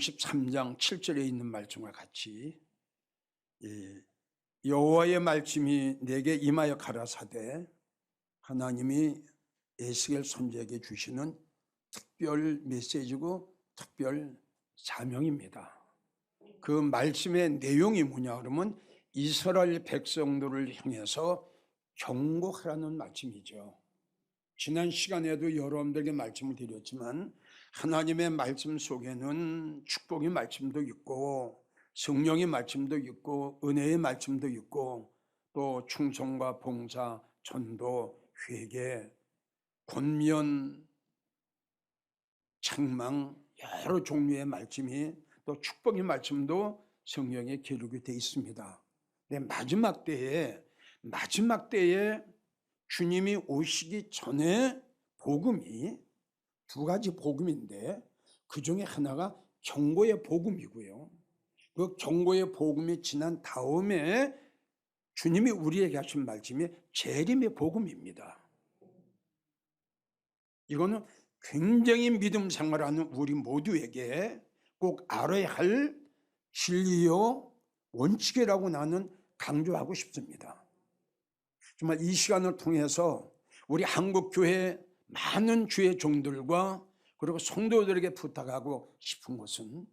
33장 7절에 있는 말씀과 같이 여호와의 말씀이 내게 임하여 가라사대, 하나님이 에스겔 선지자에게 주시는 특별 메시지고 특별 사명입니다. 그 말씀의 내용이 뭐냐 그러면 이스라엘 백성들을 향해서 경고하라는 말씀이죠. 지난 시간에도 여러분들에게 말씀을 드렸지만 하나님의 말씀 속에는 축복의 말씀도 있고 성령의 말씀도 있고 은혜의 말씀도 있고 또 충성과 봉사, 전도, 회개, 권면, 책망, 여러 종류의 말씀이 또 축복의 말씀도 성경에 기록이 되어 있습니다. 근데 마지막 때에 주님이 오시기 전에 복음이 두 가지 복음인데 그 중에 하나가 경고의 복음이고요. 그 경고의 복음이 지난 다음에 주님이 우리에게 하신 말씀이 재림의 복음입니다. 이거는 굉장히 믿음 생활하는 우리 모두에게 꼭 알아야 할 진리요 원칙이라고 나는 강조하고 싶습니다. 정말 이 시간을 통해서 우리 한국교회 많은 주의 종들과 그리고 성도들에게 부탁하고 싶은 것은,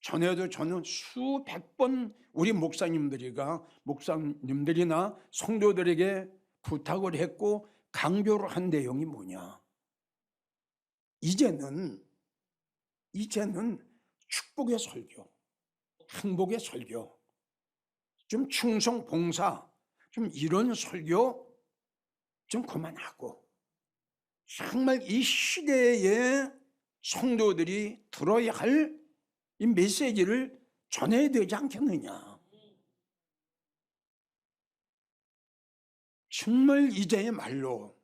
전에도 저는 수백 번 우리 목사님들이나 성도들에게 부탁을 했고 강조를 한 내용이 뭐냐, 이제는 축복의 설교, 행복의 설교, 좀 충성 봉사, 좀 이런 설교 좀 그만하고 정말 이 시대의 성도들이 들어야 할 이 메시지를 전해야 되지 않겠느냐. 정말 이제의 말로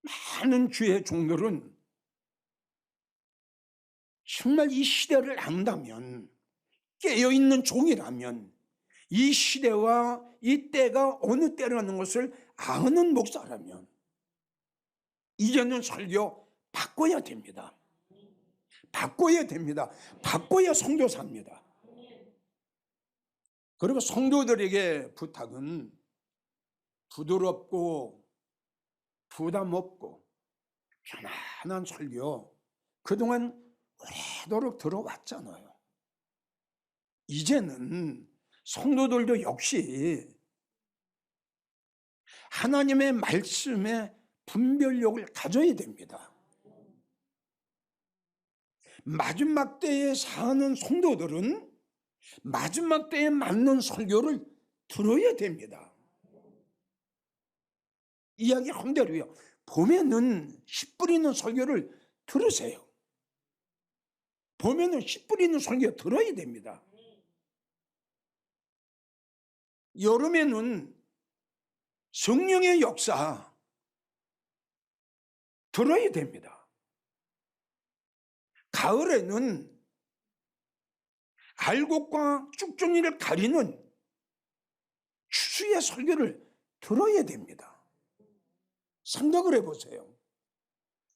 많은 주의 종들은 정말 이 시대를 안다면, 깨어있는 종이라면, 이 시대와 이 때가 어느 때라는 것을 아는 목사라면 이제는 설교 바꿔야 됩니다. 바꿔야 성교사입니다. 그리고 성도들에게 부탁은 부드럽고 부담 없고 편안한 설교, 그동안 오래도록 들어왔잖아요. 이제는 성도들도 역시 하나님의 말씀에 분별력을 가져야 됩니다. 마지막 때에 사는 성도들은 마지막 때에 맞는 설교를 들어야 됩니다. 이야기한 대로요. 보면은 씨 뿌리는 설교를 들으세요. 보면은 씨 뿌리는 설교 들어야 됩니다. 여름에는 성령의 역사 들어야 됩니다. 가을에는 알곡과 쭉정이를 가리는 추수의 설교를 들어야 됩니다. 생각을 해보세요.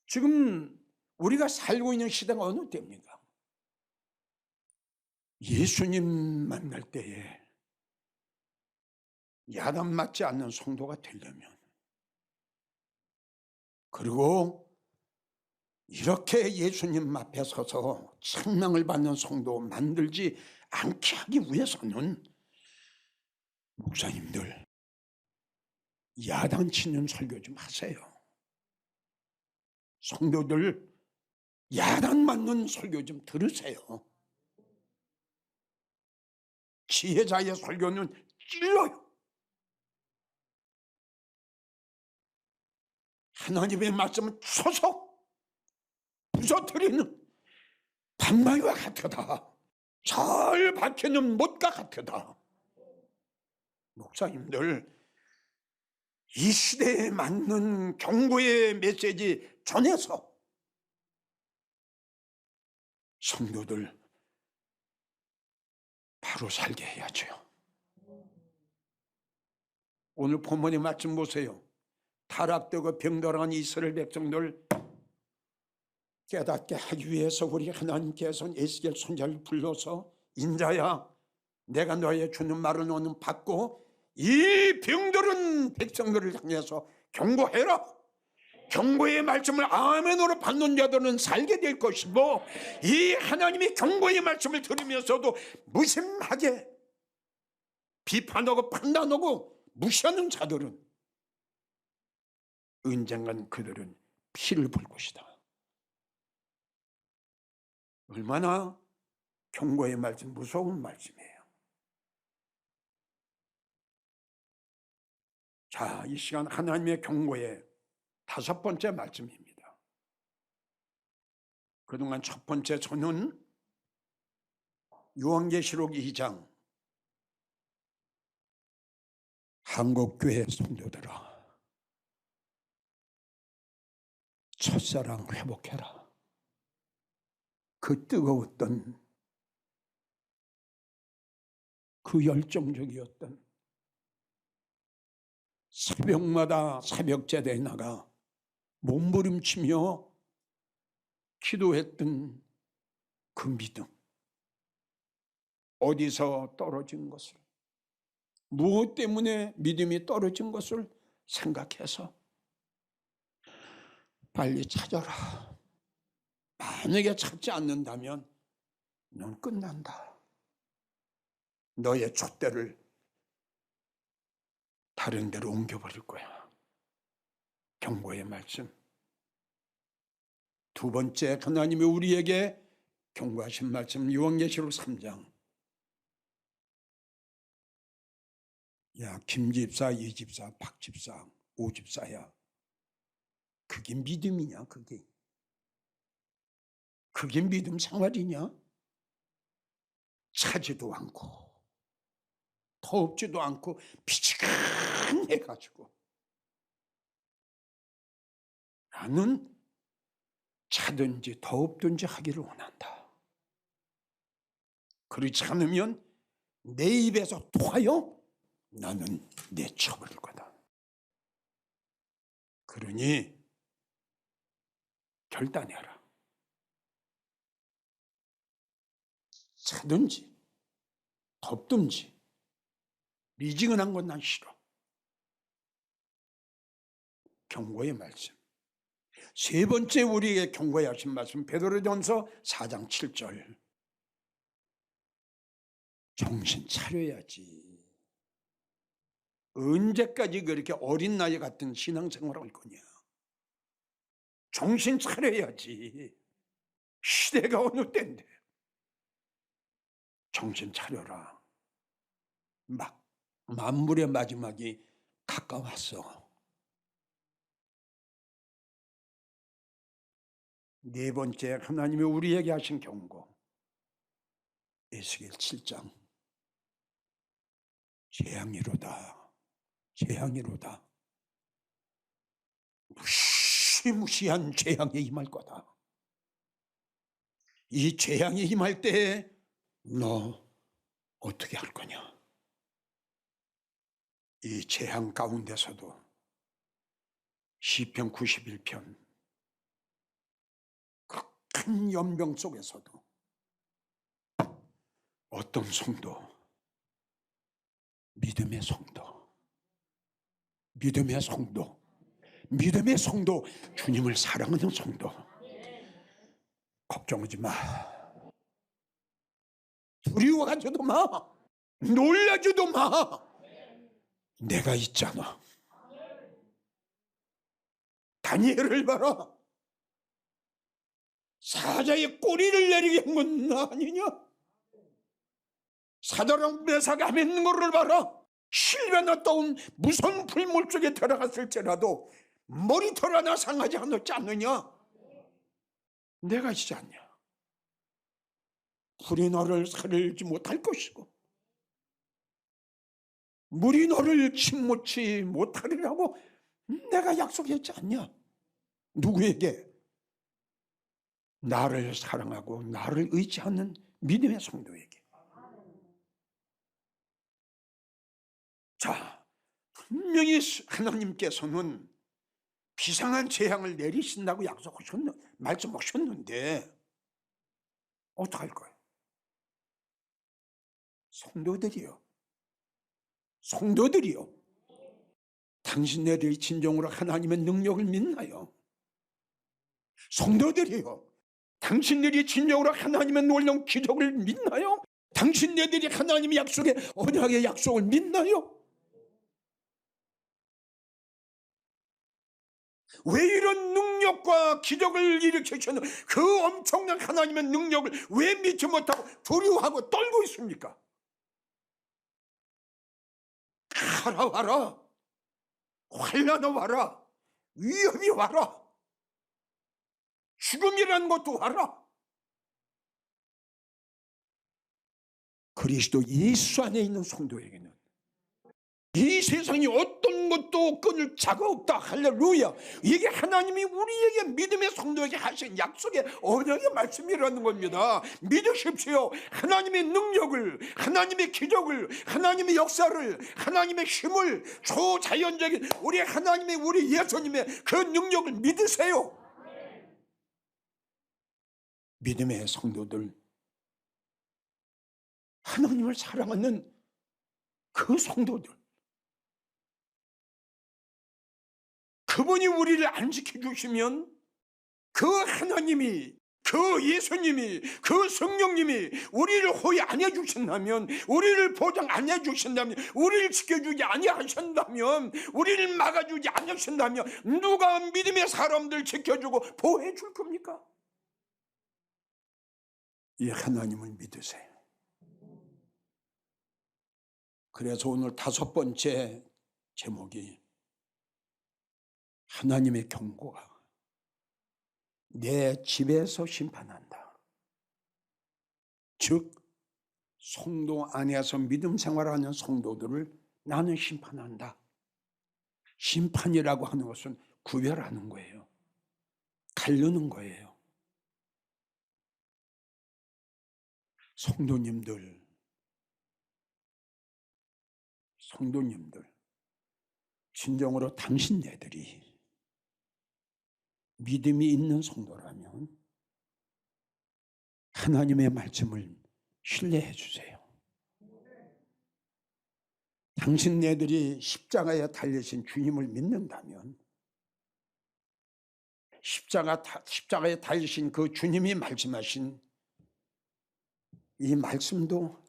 지금 우리가 살고 있는 시대가 어느 때입니까? 예수님 만날 때에 야단 맞지 않는 성도가 되려면, 그리고 이렇게 예수님 앞에 서서 책망을 받는 성도 만들지 않게 하기 위해서는 목사님들 야단치는 설교 좀 하세요. 성도들 야단 맞는 설교 좀 들으세요. 지혜자의 설교는 찔러요. 하나님의 말씀을 쳐서 부서뜨리는 반마이와 같으다. 잘 박혀는 못과 같으다. 목사님들 이 시대에 맞는 경고의 메시지 전해서 성도들 바로 살게 해야죠. 오늘 본문의 말씀 보세요. 타락되고 병들어간 이스라엘 백성들 깨닫게 하기 위해서 우리 하나님께서는 에스겔 선지자를 불러서 인자야, 내가 너의 주는 말을 너는 받고 이 병들은 백성들을 향해서 경고해라. 경고의 말씀을 아멘으로 받는 자들은 살게 될 것이고, 이 하나님이 경고의 말씀을 들으면서도 무심하게 비판하고 판단하고 무시하는 자들은 언젠간 그들은 피를 볼 것이다. 얼마나 경고의 말씀, 무서운 말씀이에요. 자, 이 시간 하나님의 경고의 5번째 말씀입니다. 그동안 첫 번째 저는 요한계시록 2장 한국교회 성도들아, 첫사랑 회복해라. 그 뜨거웠던, 그 열정적이었던, 새벽마다 새벽제대에 나가 몸부림치며 기도했던 그 믿음, 어디서 떨어진 것을, 무엇 때문에 믿음이 떨어진 것을 생각해서 빨리 찾아라. 만약에 찾지 않는다면 넌 끝난다. 너의 촛대를 다른 데로 옮겨버릴 거야. 경고의 말씀. 두 번째, 하나님이 우리에게 경고하신 말씀, 요한계시록 3장. 야, 김집사, 이집사, 박집사, 오집사야, 그게 믿음이냐? 그게 믿음 생활이냐? 차지도 않고 덥지도 않고 피지근해가지고 나는 차든지 덥든지 하기를 원한다. 그렇지 않으면 내 입에서 토하여 나는 내쳐버릴 거다. 그러니 결단해라. 차든지 덥든지 미지근한 건 난 싫어. 경고의 말씀. 세 번째 우리에게 경고하신 말씀, 베드로전서 4장 7절. 정신 차려야지. 언제까지 그렇게 어린 나이 같은 신앙생활을 할 거냐. 정신 차려야지. 시대가 어느 때인데. 정신 차려라. 막 만물의 마지막이 가까웠어. 네 번째, 하나님이 우리에게 하신 경고. 에스겔 7장. 재앙이로다. 재앙이로다. 무시무시한 재앙이 임할 거다. 이 재앙이 임할 때에 너 어떻게 할 거냐? 이 재앙 가운데서도 시편 91편, 그 큰 연병 속에서도 어떤 성도, 믿음의 성도, 믿음의 성도, 믿음의 성도, 주님을 사랑하는 성도, 걱정하지 마. 두려워하지도 마. 놀라지도 마. 내가 있잖아. 다니엘을 봐라. 사자의 꼬리를 내리게 한 건 나 아니냐? 사자랑 메사가 맺는 거를 봐라. 실려나 떠온 무서운 불물 속에 들어갔을지라도 머리털 하나 상하지 않느냐? 내가 있지 않냐? 불이 너를 살리지 못할 것이고 물이 너를 침몰치 못하리라고 내가 약속했지 않냐? 누구에게? 나를 사랑하고 나를 의지하는 믿음의 성도에게. 자, 분명히 하나님께서는 비상한 재앙을 내리신다고 말씀하셨는데 어떡할 거예요? 성도들이요. 당신네들이 진정으로 하나님의 능력을 믿나요? 성도들이요. 당신들이 진정으로 하나님의 놀라운 기적을 믿나요? 당신네들이 하나님의 약속의 언약의 약속을 믿나요? 왜 이런 능력과 기적을 일으키시는 그 엄청난 하나님의 능력을 왜 믿지 못하고 두려워하고 떨고 있습니까? 가라 와라, 환난이 와라, 위협이 와라, 죽음이라는 것도 와라. 그리스도 예수 안에 있는 성도에게는 이 세상이 어떤 것도 끊을 자가 없다. 할렐루야. 이게 하나님이 우리에게 믿음의 성도에게 하신 약속의 언약의 말씀이라는 겁니다. 믿으십시오. 하나님의 능력을, 하나님의 기적을, 하나님의 역사를, 하나님의 힘을, 초자연적인 우리 하나님의, 우리 예수님의 그 능력을 믿으세요. 믿음의 성도들, 하나님을 사랑하는 그 성도들, 그분이 우리를 안 지켜주시면 그 하나님이, 그 예수님이, 그 성령님이 우리를 호의 안 해주신다면, 우리를 보장 안 해주신다면, 우리를 지켜주지 아니하신다면, 우리를 막아주지 않으신다면 누가 믿음의 사람들 지켜주고 보호해 줄 겁니까? 이 하나님을 믿으세요. 그래서 오늘 5번째 제목이 하나님의 경고가 내 집에서 심판한다. 즉 성도 안에서 믿음 생활하는 성도들을 나는 심판한다. 심판이라고 하는 것은 구별하는 거예요. 가르는 거예요. 성도님들, 진정으로 당신네들이 믿음이 있는 성도라면 하나님의 말씀을 신뢰해 주세요. 당신네들이 십자가에 달리신 주님을 믿는다면 십자가에 달리신 그 주님이 말씀하신 이 말씀도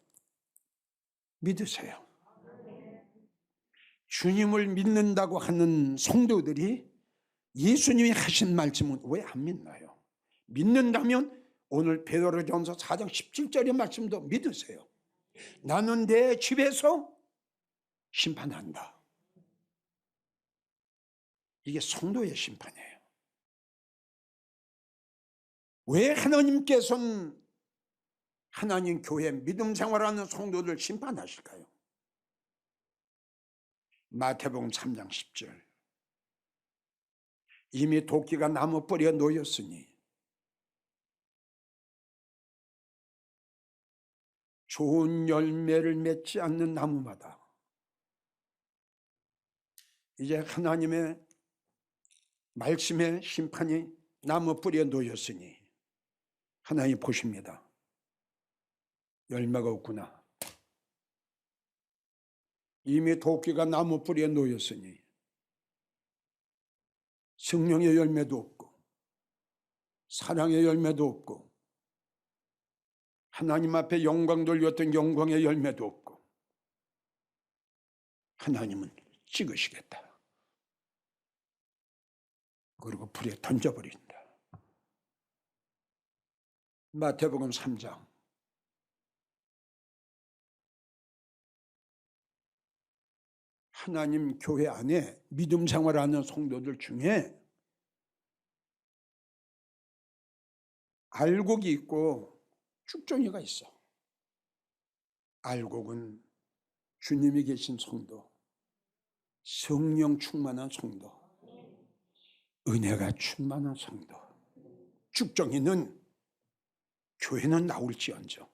믿으세요. 주님을 믿는다고 하는 성도들이 예수님이 하신 말씀은 왜 안 믿나요? 믿는다면 오늘 베드로전서 4장 17절의 말씀도 믿으세요. 나는 내 집에서 심판한다. 이게 성도의 심판이에요. 왜 하나님께서는 하나님 교회 믿음 생활하는 성도들 심판하실까요? 마태복음 3장 10절. 이미 도끼가 나무 뿌리에 놓였으니 좋은 열매를 맺지 않는 나무마다 이제 하나님의 말씀의 심판이 나무 뿌리에 놓였으니 하나님 보십니다. 열매가 없구나. 이미 도끼가 나무 뿌리에 놓였으니 성령의 열매도 없고 사랑의 열매도 없고 하나님 앞에 영광 돌렸던 영광의 열매도 없고 하나님은 찍으시겠다. 그리고 불에 던져버린다. 마태복음 3장. 하나님 교회 안에 믿음 생활하는 성도들 중에 알곡이 있고 쭉정이가 있어. 알곡은 주님이 계신 성도, 성령 충만한 성도, 은혜가 충만한 성도. 쭉정이는 교회는 나올지언정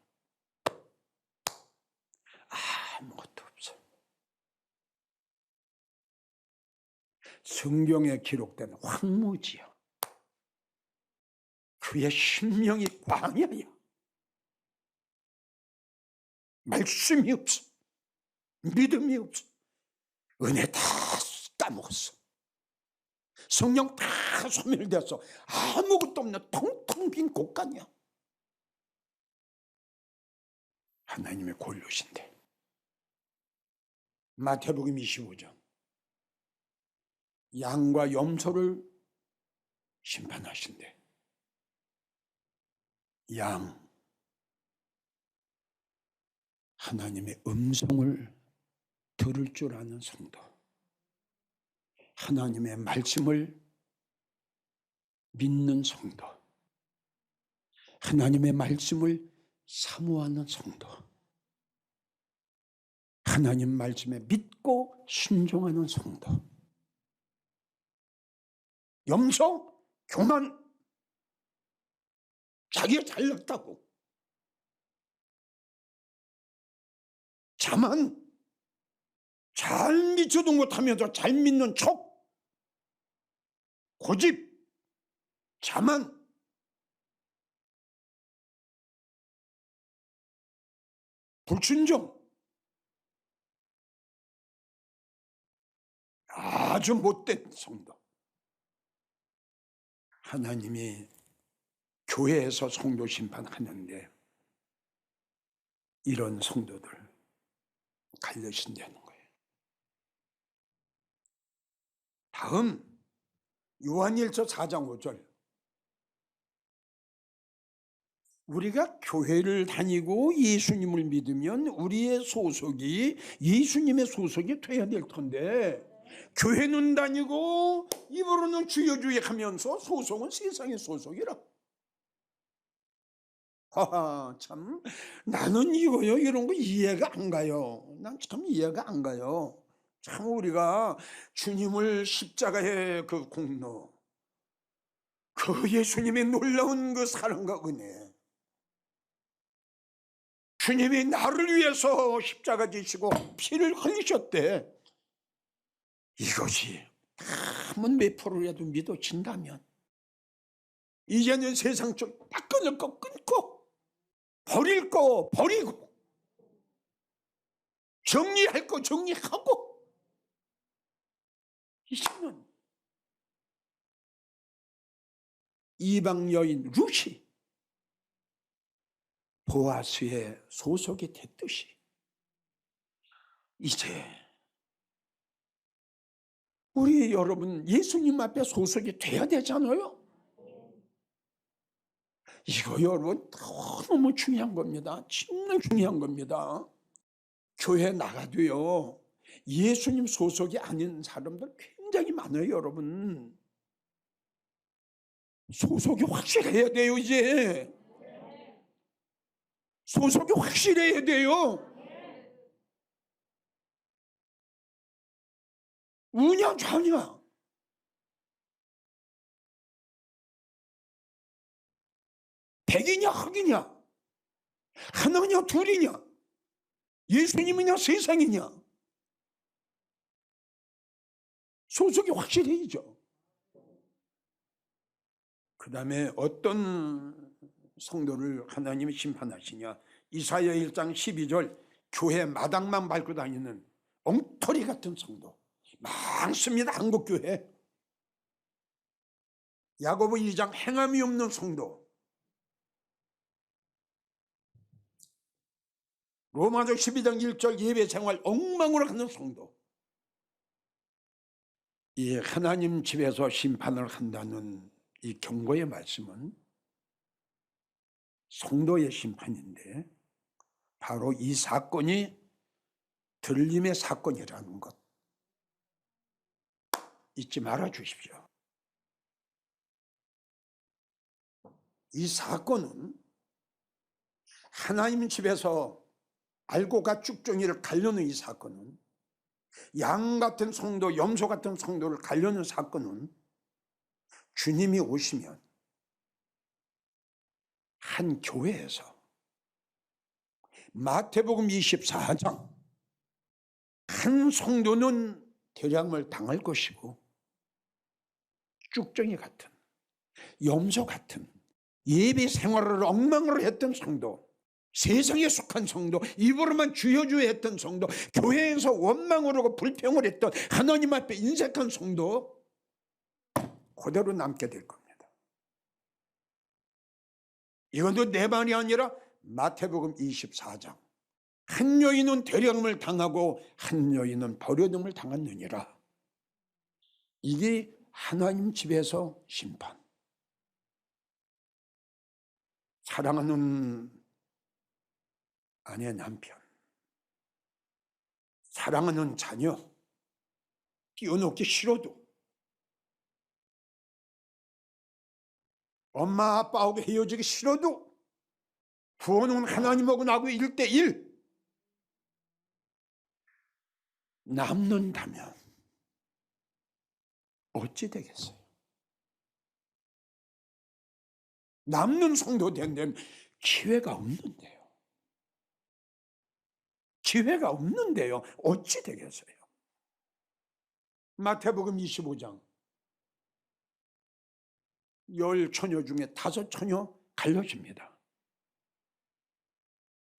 아무것도 없어. 성경에 기록된 황무지야. 그의 심령이 광야야. 말씀이 없어. 믿음이 없어. 은혜 다 까먹었어. 성령 다 소멸되었어. 아무것도 없는 텅텅 빈 곳간이야. 하나님의 골로신데. 마태복음 25장. 양과 염소를 심판하신대. 양, 하나님의 음성을 들을 줄 아는 성도, 하나님의 말씀을 믿는 성도, 하나님의 말씀을 사모하는 성도, 하나님 말씀에 믿고 순종하는 성도. 염소, 교만, 자기가 잘났다고. 자만, 잘 믿지도 못하면서 잘 믿는 척, 고집, 자만, 불순종, 아주 못된 성도. 하나님이 교회에서 성도 심판하는데 이런 성도들 갈르신다는 거예요. 다음 요한일서 4장 5절. 우리가 교회를 다니고 예수님을 믿으면 우리의 소속이 예수님의 소속이 돼야 될 텐데, 교회는 다니고 입으로는 주여 주여 하면서 소속은 세상의 소속이라. 하하, 참 나는 이거요 이런 거 이해가 안 가요. 난 참 이해가 안 가요. 참 우리가 주님을 십자가의 그 공로, 그 예수님의 놀라운 그 사랑과 은혜, 주님이 나를 위해서 십자가 지시고 피를 흘리셨대. 이것이 한번 몇 프로라도 믿어진다면 이제는 세상 쪽 딱 끊을 거 끊고 버릴 거 버리고 정리할 거 정리하고, 이제는 이방 여인 루시 보아스의 소속이 됐듯이 이제 우리 여러분 예수님 앞에 소속이 돼야 되잖아요. 이거 여러분 너무 중요한 겁니다. 정말 중요한 겁니다. 교회 나가도요 예수님 소속이 아닌 사람들 굉장히 많아요. 여러분 소속이 확실해야 돼요. 이제 소속이 확실해야 돼요. 우냐 좌냐, 백이냐 흑이냐, 하나냐 둘이냐, 예수님이냐 세상이냐, 소속이 확실해야죠. 그 다음에 어떤 성도를 하나님이 심판하시냐. 이사야 1장 12절. 교회 마당만 밟고 다니는 엉터리 같은 성도 많습니다. 한국교회. 야고보 2장 행함이 없는 성도. 로마서 12장 1절 예배생활 엉망으로 하는 성도. 이 하나님 집에서 심판을 한다는 이 경고의 말씀은 성도의 심판인데 바로 이 사건이 들림의 사건이라는 것 잊지 말아 주십시오. 이 사건은 하나님 집에서 알고가 쭉정이를 가려는 이 사건은, 양 같은 성도, 염소 같은 성도를 가려는 사건은 주님이 오시면 한 교회에서 마태복음 24장 한 성도는 대량을 당할 것이고 쭉정이 같은, 염소 같은 예배 생활을 엉망으로 했던 성도, 세상에 속한 성도, 입으로만 주여 했던 성도, 교회에서 원망을 하고 불평을 했던 하나님 앞에 인색한 성도 그대로 남게 될 겁니다. 이것도 내 말이 아니라 마태복음 24장. 한 여인은 데려움을 당하고 한 여인은 버려둠을 당했느니라. 이게 하나님 집에서 심판. 사랑하는 아내 남편, 사랑하는 자녀, 띄워놓기 싫어도, 엄마 아빠하고 헤어지기 싫어도, 부모는 하나님하고 나하고 1대1 남는다면 어찌 되겠어요? 남는 성도 된다면 기회가 없는데요. 기회가 없는데요. 어찌 되겠어요? 마태복음 25장 10처녀 중에 5처녀 갈려집니다.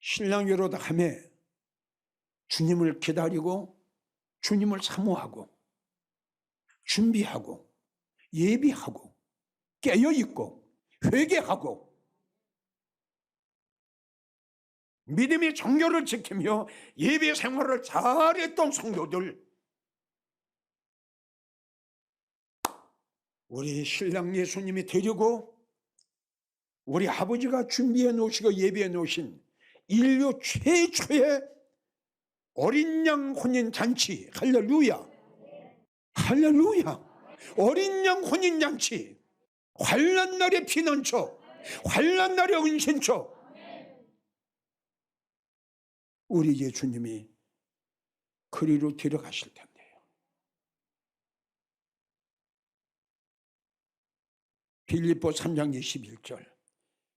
신랑이 이러다 하며 주님을 기다리고 주님을 사모하고 준비하고 예비하고 깨어있고 회개하고 믿음의 정결을 지키며 예배 생활을 잘했던 성도들, 우리 신랑 예수님이 데리고 우리 아버지가 준비해 놓으시고 예비해 놓으신 인류 최초의 어린 양 혼인 잔치, 할렐루야, 할렐루야, 어린 양 혼인 잔치, 환난 날의 피난처, 환난 날의 은신처, 우리 예수님이 그리로 데려가실 텐데요. 빌립보 3장 21절,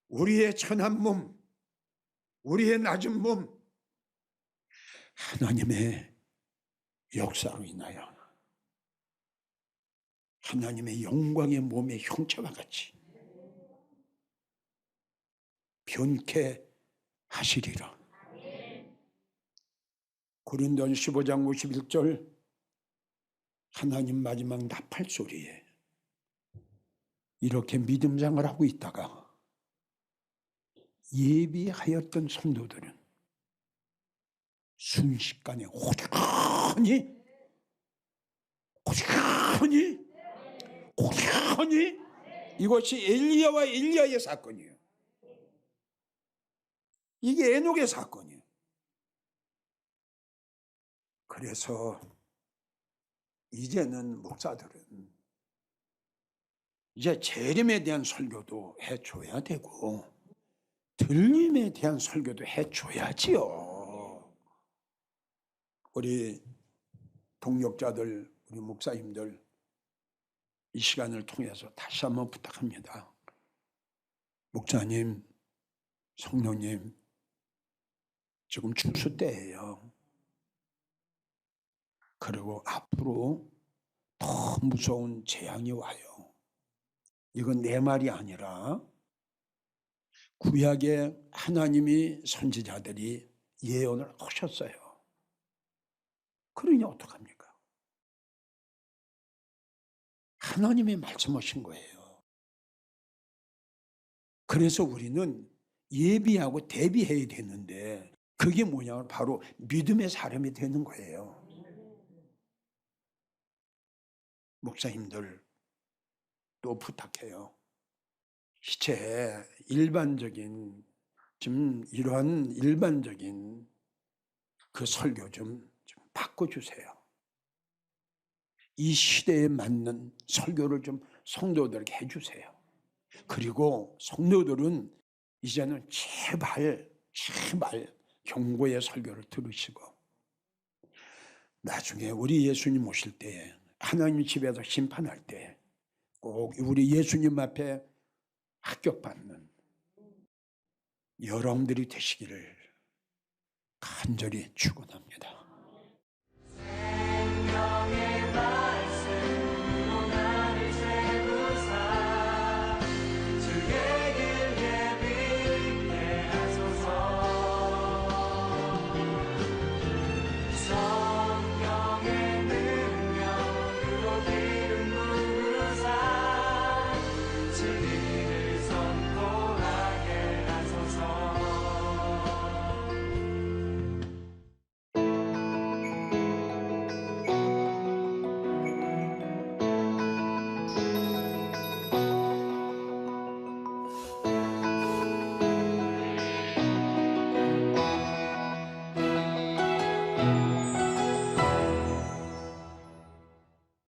우리의 천한 몸, 우리의 낮은 몸, 하나님의 역사로 인하여 하나님의 영광의 몸의 형체와 같이 변케 하시리라. 고린도전 15장 51절, 하나님 마지막 나팔 소리에 이렇게 믿음장을 하고 있다가 예비하였던 성도들은 순식간에 호련히 이것이 엘리야와 엘리야의 사건이에요. 이게 에녹의 사건이에요. 그래서 이제는 목사들은 이제 재림에 대한 설교도 해줘야 되고 들림에 대한 설교도 해줘야지요. 우리 동역자들, 우리 목사님들, 이 시간을 통해서 다시 한번 부탁합니다. 목사님, 성도님, 지금 추수 때예요. 그리고 앞으로 더 무서운 재앙이 와요. 이건 내 말이 아니라 구약에 하나님이 선지자들이 예언을 하셨어요. 그러니 어떡합니까? 하나님이 말씀하신 거예요. 그래서 우리는 예비하고 대비해야 되는데 그게 뭐냐면 바로 믿음의 사람이 되는 거예요. 목사님들 또 부탁해요. 이제 일반적인 좀 이러한 일반적인 그 설교 좀 바꿔주세요. 이 시대에 맞는 설교를 좀 성도들에게 해주세요. 그리고 성도들은 이제는 제발 경고의 설교를 들으시고 나중에 우리 예수님 오실 때 하나님 집에서 심판할 때 꼭 우리 예수님 앞에 합격받는 여러분들이 되시기를 간절히 축원합니다. 생명의 말씀으로 나를 세우시네.